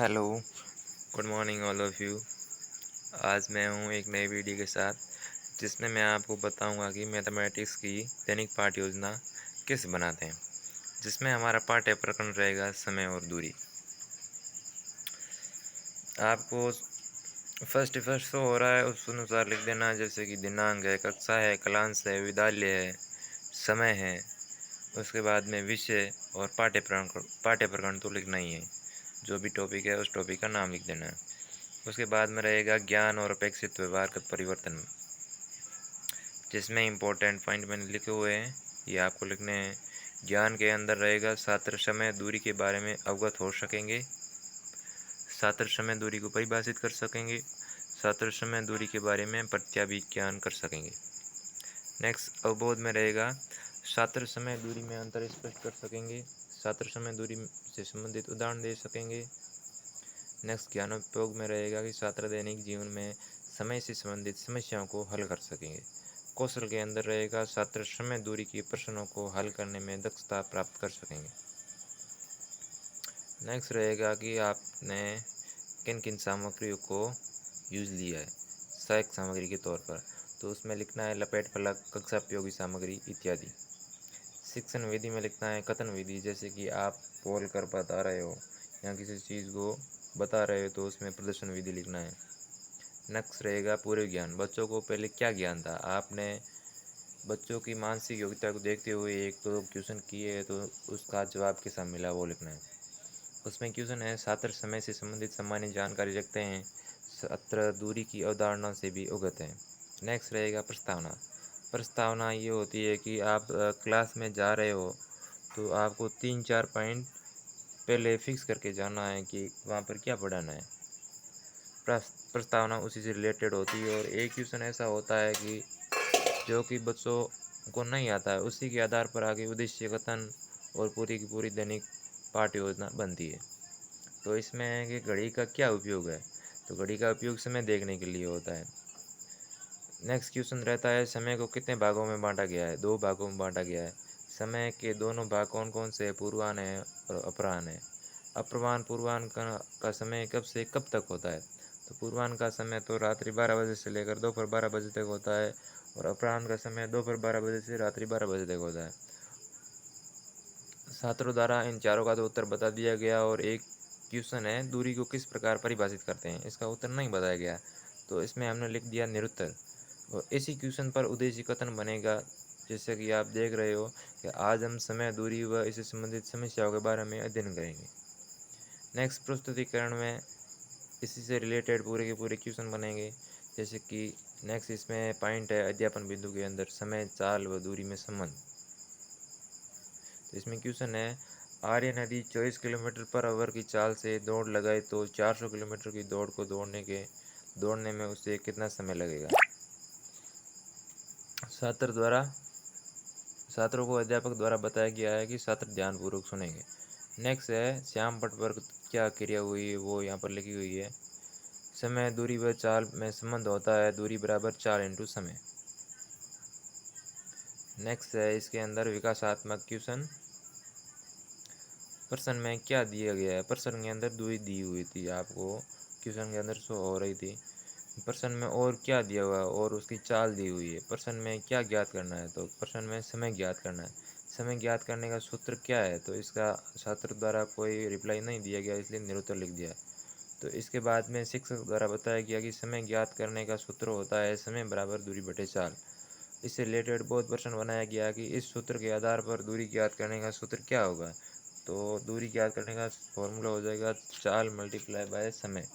Hello, good morning all of you. आज मैं हूँ एक नई वीडियो के साथ जिसमें मैं आपको बताऊंगा कि मैथमेटिक्स की दैनिक पाठ योजना कैसे बनाते हैं, जिसमें हमारा पाठ्य प्रकरण रहेगा समय और दूरी। आपको फर्स्ट शो हो रहा है उस अनुसार लिख देना, जैसे कि दिनांक है, कक्षा है, क्लास है, विद्यालय है, समय है। उसके बाद में विषय और पाठ्य प्रकरण तो लिखना ही है। जो भी टॉपिक है उस टॉपिक का नाम लिख देना है। उसके बाद में रहेगा ज्ञान और अपेक्षित व्यवहार का परिवर्तन, जिसमें इम्पोर्टेंट पॉइंट मैंने लिखे हुए हैं, ये आपको लिखने हैं। ज्ञान के अंदर रहेगा छात्र समय दूरी के बारे में अवगत हो सकेंगे, छात्र समय दूरी को परिभाषित कर सकेंगे, छात्र समय दूरी के बारे में प्रत्याभिज्ञान कर सकेंगे। नेक्स्ट अवबोध में रहेगा छात्र समय दूरी में अंतर स्पष्ट कर सकेंगे, छात्र समय दूरी से संबंधित उदाहरण दे सकेंगे। नेक्स्ट ज्ञानोपयोग में रहेगा कि छात्र दैनिक जीवन में समय से संबंधित समस्याओं को हल कर सकेंगे। कौशल के अंदर रहेगा छात्र समय दूरी के प्रश्नों को हल करने में दक्षता प्राप्त कर सकेंगे। नेक्स्ट रहेगा कि आपने किन किन सामग्रियों को यूज लिया है सहायक सामग्री के तौर पर, तो उसमें लिखना है लपेट फलक, कक्षा उपयोगी सामग्री इत्यादि। शिक्षण विधि में लिखना है कथन विधि, जैसे कि आप बोल कर बता रहे हो या किसी चीज़ को बता रहे हो तो उसमें प्रदर्शन विधि लिखना है। नेक्स्ट रहेगा पूर्व ज्ञान, बच्चों को पहले क्या ज्ञान था, आपने बच्चों की मानसिक योग्यता को देखते हुए एक दो क्वेश्चन किए हैं तो उसका जवाब कैसा मिला वो लिखना है। उसमें क्वेश्चन है छात्र समय से संबंधित सामान्य जानकारी रखते हैं, छात्र दूरी की अवधारणा से भी अवगत हैं। नेक्स्ट रहेगा प्रस्तावना। प्रस्तावना ये होती है कि आप क्लास में जा रहे हो तो आपको 3-4 पॉइंट पहले फिक्स करके जाना है कि वहाँ पर क्या पढ़ाना है। प्रस्तावना उसी से रिलेटेड होती है और एक क्वेश्चन ऐसा होता है कि जो कि बच्चों को नहीं आता है, उसी के आधार पर आगे उद्देश्य कथन और पूरी की पूरी दैनिक पाठ योजना बनती है। तो इसमें है कि घड़ी का क्या उपयोग है, तो घड़ी का उपयोग समय देखने के लिए होता है। नेक्स्ट क्वेश्चन रहता है समय को कितने भागों में बांटा गया है, 2 भागों में बांटा गया है। समय के दोनों भाग कौन कौन से हैं, पूर्वाह्न है और अपराह्न है। पूर्वाह्न का समय कब से कब तक होता है, तो पूर्वाह्न का समय तो रात्रि 12 बजे से लेकर दोपहर 12 बजे तक होता है और अपराह्न का समय दोपहर 12 बजे से रात्रि 12 बजे तक होता है। छात्रों द्वारा इन चारों का तो उत्तर बता दिया गया और एक क्वेश्चन है दूरी को किस प्रकार परिभाषित करते हैं, इसका उत्तर नहीं बताया गया, तो इसमें हमने लिख दिया निरुत्तर। और इसी क्वेश्चन पर उद्देश्य कथन बनेगा, जैसे कि आप देख रहे हो कि आज हम समय दूरी व इससे संबंधित समस्याओं के बारे में अध्ययन करेंगे। नेक्स्ट प्रस्तुतिकरण में इसी से रिलेटेड पूरे के पूरे क्वेश्चन बनेंगे, जैसे कि नेक्स्ट इसमें पॉइंट है अध्यापन बिंदु के अंदर समय, चाल व दूरी में संबंध। तो इसमें क्वेश्चन है आर्य नदी 24 किलोमीटर पर आवर की चाल से दौड़ लगाए तो 400 किलोमीटर की दौड़ को दौड़ने में उसे कितना समय लगेगा। छात्रों को अध्यापक द्वारा बताया गया है कि छात्र ध्यानपूर्वक सुनेंगे। नेक्स्ट है श्याम पट पर क्या क्रिया हुई है वो यहाँ पर लिखी हुई है। समय दूरी व चाल में संबंध होता है, दूरी बराबर चाल इंटू समय। नेक्स्ट है इसके अंदर विकासात्मक क्वेश्चन। प्रश्न में क्या दिया गया है, प्रश्न के अंदर दूरी दी हुई थी, आपको क्वेश्चन के अंदर शो हो रही थी। प्रश्न में और क्या दिया हुआ है और उसकी चाल दी हुई है। प्रश्न में क्या ज्ञात करना है, तो प्रश्न में समय ज्ञात करना है। समय ज्ञात करने का सूत्र क्या है, तो इसका छात्र द्वारा कोई रिप्लाई नहीं दिया गया इसलिए निरुत्तर लिख दिया। तो इसके बाद में शिक्षक द्वारा बताया गया कि समय ज्ञात करने का सूत्र होता है समय बराबर दूरी बटे चाल। इससे रिलेटेड बहुत प्रश्न बनाया गया कि इस सूत्र के आधार पर दूरी ज्ञात करने का सूत्र क्या होगा, तो दूरी ज्ञात करने का फॉर्मूला हो जाएगा चाल मल्टीप्लाई बाय समय।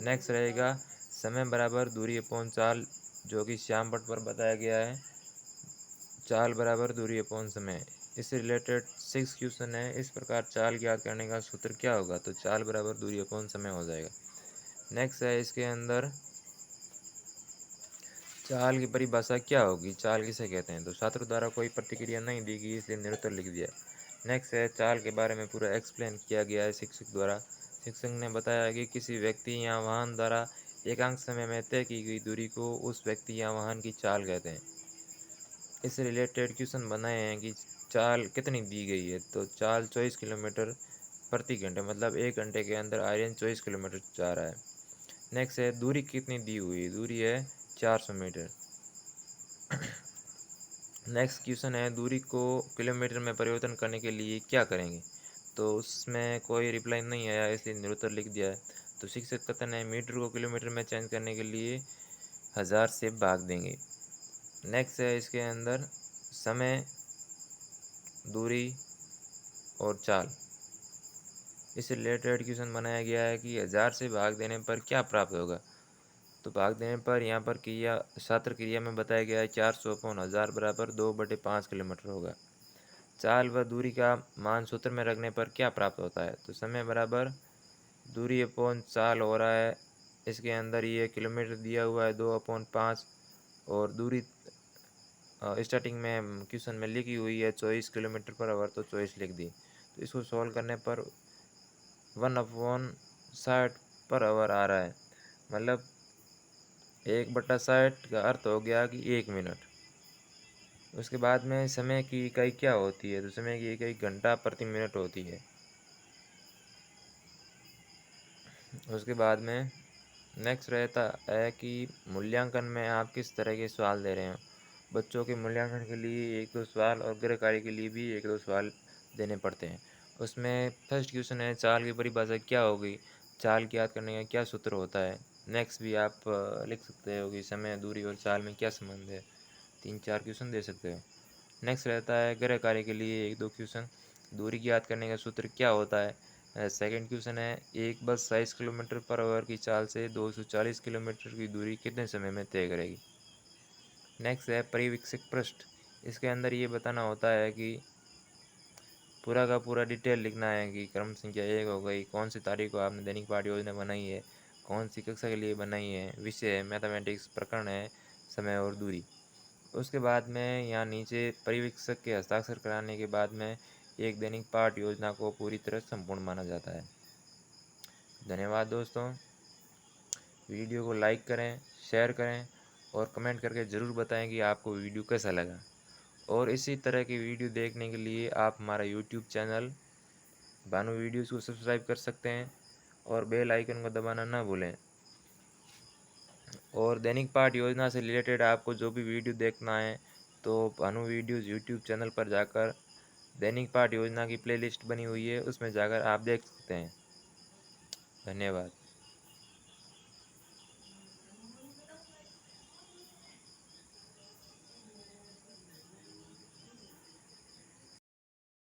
नेक्स्ट रहेगा समय बराबर दूरी अपॉन चाल, जो कि श्याम पट पर बताया गया है, चाल बराबर दूरी अपॉन समय। इससे रिलेटेड 6 क्वेश्चन है, इस प्रकार चाल ज्ञात करने का सूत्र क्या होगा, तो चाल बराबर दूरी अपॉन समय हो जाएगा। नेक्स्ट है इसके अंदर चाल की परिभाषा क्या होगी, चाल किसे कहते हैं, तो छात्र द्वारा कोई प्रतिक्रिया नहीं दी गई इसलिए निरुत्तर लिख दिया। नेक्स्ट है चाल के बारे में पूरा एक्सप्लेन किया गया है शिक्षक द्वारा। शिक्षक ने बताया कि किसी व्यक्ति या वाहन द्वारा एकांक समय में तय की गई दूरी को उस व्यक्ति या वाहन की चाल कहते हैं। इससे रिलेटेड क्वेश्चन बनाए हैं कि चाल कितनी दी गई है, तो चाल 24 किलोमीटर प्रति घंटे, मतलब 1 घंटे के अंदर आर्यन 24 किलोमीटर जा रहा है। नेक्स्ट है दूरी कितनी दी हुई है, दूरी है 400 मीटर। नेक्स्ट क्वेश्चन है दूरी को किलोमीटर में परिवर्तन करने के लिए क्या करेंगे। तो उसमें कोई रिप्लाई नहीं आया, इसलिए निरुत्तर लिख दिया है। तो शिक्षक कथन है मीटर को किलोमीटर में चेंज करने के लिए 1000 से भाग देंगे। नेक्स्ट है इसके अंदर समय, दूरी और चाल, इससे रिलेटेड क्वेश्चन बनाया गया है कि 1000 से भाग देने पर क्या प्राप्त होगा। तो भाग देने पर यहाँ पर क्रिया शास्त्र क्रिया में बताया गया है 400/1000 बराबर 2/5 किलोमीटर होगा। चाल व दूरी का मान सूत्र में रखने पर क्या प्राप्त होता है। तो समय बराबर दूरी अपॉन चाल हो रहा है, इसके अंदर ये किलोमीटर दिया हुआ है 2/5, और दूरी स्टार्टिंग में क्वेश्चन में लिखी हुई है 24 किलोमीटर पर आवर, तो 24 लिख दी। तो इसको सॉल्व करने पर 1/60 पर आवर आ रहा है, मतलब 1/60 का अर्थ हो गया कि 1 मिनट। उसके बाद में समय की इकाई क्या होती है। तो समय की इकाई घंटा प्रति मिनट होती है। उसके बाद में नेक्स्ट रहता है कि मूल्यांकन में आप किस तरह के सवाल दे रहे हो। बच्चों के मूल्यांकन के लिए 1-2 सवाल और गृह कार्य के लिए भी 1-2 सवाल देने पड़ते हैं। उसमें फर्स्ट क्वेश्चन है चाल की परिभाषा क्या होगी, चाल की याद करने का क्या सूत्र होता है। नेक्स्ट भी आप लिख सकते हो कि समय, दूरी और चाल में क्या संबंध है। 3-4 क्वेश्चन दे सकते हो। नेक्स्ट रहता है गृह कार्य के लिए 1-2 क्वेश्चन, दूरी की याद करने का सूत्र क्या होता है। सेकंड क्वेश्चन है एक बस 22 किलोमीटर पर आवर की चाल से 240 किलोमीटर की दूरी कितने समय में तय करेगी। नेक्स्ट है परिवीक्षक पृष्ठ, इसके अंदर ये बताना होता है कि पूरा का पूरा डिटेल लिखना है कि क्रम संख्या 1 हो गई, कौन सी तारीख को आपने दैनिक पाठ योजना बनाई है, कौन सी कक्षा के लिए बनाई है, विषय है मैथमेटिक्स, प्रकरण है समय और दूरी। उसके बाद में यहाँ नीचे परिवीक्षक के हस्ताक्षर कराने के बाद में एक दैनिक पाठ योजना को पूरी तरह संपूर्ण माना जाता है। धन्यवाद दोस्तों। वीडियो को लाइक करें, शेयर करें और कमेंट करके ज़रूर बताएं कि आपको वीडियो कैसा लगा। और इसी तरह की वीडियो देखने के लिए आप हमारा यूट्यूब चैनल भानु वीडियोज़ को सब्सक्राइब कर सकते हैं और बेल आइकन को दबाना ना भूलें। और दैनिक पाठ योजना से रिलेटेड आपको जो भी वीडियो देखना है तो भानु वीडियोज़ यूट्यूब चैनल पर जाकर दैनिक पाठ योजना की प्लेलिस्ट बनी हुई है, उसमें जाकर आप देख सकते हैं। धन्यवाद।